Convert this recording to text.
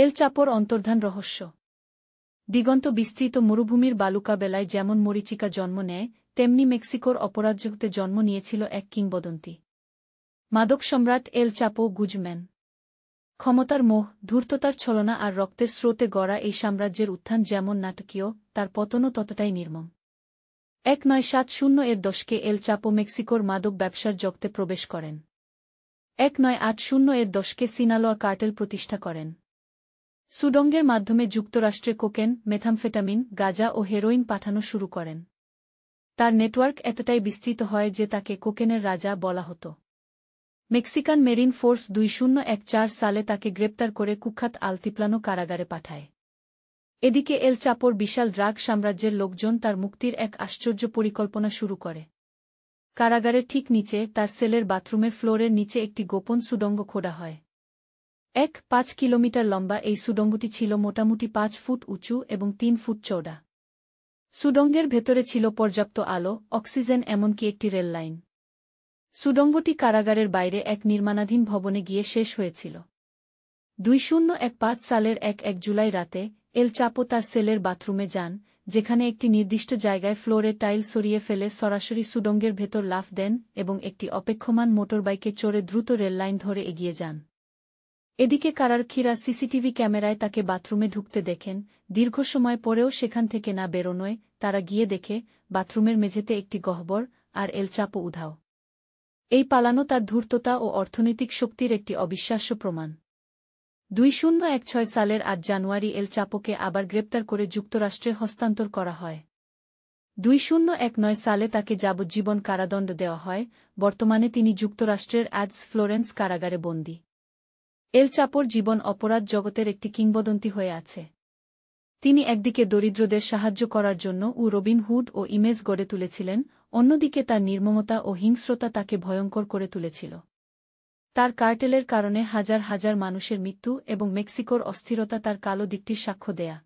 এল চাপোর অন্তর্ধান রহস্য। দিগন্ত বিস্তৃত মরুভূমির বালুকা বেলায় যেমন মরীচিকা জন্ম নেয়, তেমনি মেক্সিকোর অপরাজগতে জন্ম নিয়েছিল এক কিংবদন্তি। মাদক সম্রাট এল চাপো গুজম্যান। ক্ষমতার মোহ, ধূর্ততার ছলনা আর রক্তের স্রোতে গড়া এই সাম্রাজ্যের উত্থান যেমন নাটকীয়, তার পতনও ততটাই নির্মম। 1970 এর দশকে এল চাপো মেক্সিকোর মাদক ব্যবসার জগতে প্রবেশ করেন। 1980 এর দশকে সিনালোয়া কার্টেল প্রতিষ্ঠা করেন। সুডঙ্গের মাধ্যমে যুক্তরাষ্ট্রে কোকেন, মেথামফেটামিন, গাঁজা ও হেরোইন পাঠানো শুরু করেন। তার নেটওয়ার্ক এতটাই বিস্তৃত হয় যে তাকে কোকেনের রাজা বলা হতো। মেক্সিকান মেরিন ফোর্স 2014 সালে তাকে গ্রেপ্তার করে কুখ্যাত আলতিপ্লানো কারাগারে পাঠায়। এদিকে এল চাপোর বিশাল ড্রাগ সাম্রাজ্যের লোকজন তার মুক্তির এক আশ্চর্য পরিকল্পনা শুরু করে। কারাগারের ঠিক নিচে, তার সেলের বাথরুমের ফ্লোরের নিচে একটি গোপন সুড়ঙ্গ খোঁড়া হয়। 5 কিলোমিটার লম্বা এই সুড়ঙ্গটি ছিল মোটামুটি 5 ফুট উঁচু এবং 3 ফুট চওড়া। সুড়ঙ্গের ভেতরে ছিল পর্যাপ্ত আলো, অক্সিজেন, এমনকি একটি রেল লাইন। সুড়ঙ্গটি কারাগারের বাইরে এক নির্মাণাধীন ভবনে গিয়ে শেষ হয়েছিল। 2015 সালের 1 জুলাই রাতে এল চাপো তার সেলের বাথরুমে যান, যেখানে একটি নির্দিষ্ট জায়গায় ফ্লোরের টাইল সরিয়ে ফেলে সরাসরি সুড়ঙ্গের ভেতর লাফ দেন এবং একটি অপেক্ষমান মোটরবাইকে চড়ে দ্রুত রেললাইন ধরে এগিয়ে যান। এদিকে কারারক্ষীরা সিসিটিভি ক্যামেরায় তাকে বাথরুমে ঢুকতে দেখেন। দীর্ঘ সময় পরেও সেখান থেকে না বেরোনোয় তারা গিয়ে দেখে বাথরুমের মেঝেতে একটি গহ্বর, আর এল চাপো উধাও। এই পালানো তার ধূর্ততা ও অর্থনৈতিক শক্তির একটি অবিশ্বাস্য প্রমাণ। 2016 সালের 8 জানুয়ারি এল চাপোকে আবার গ্রেপ্তার করে যুক্তরাষ্ট্রে হস্তান্তর করা হয়। 2019 সালে তাকে যাবজ্জীবন কারাদণ্ড দেওয়া হয়। বর্তমানে তিনি যুক্তরাষ্ট্রের অ্যাডস ফ্লোরেন্স কারাগারে বন্দী। এল চাপোর জীবন অপরাধ জগতের একটি কিংবদন্তি হয়ে আছে। তিনি একদিকে দরিদ্রদের সাহায্য করার জন্য রবিন হুড ও ইমেজ গড়ে তুলেছিলেন, অন্যদিকে তার নির্মমতা ও হিংস্রতা তাকে ভয়ঙ্কর করে তুলেছিল। তার কার্টেলের কারণে হাজার হাজার মানুষের মৃত্যু এবং মেক্সিকোর অস্থিরতা তার কালো দিকটির সাক্ষ্য দেয়া।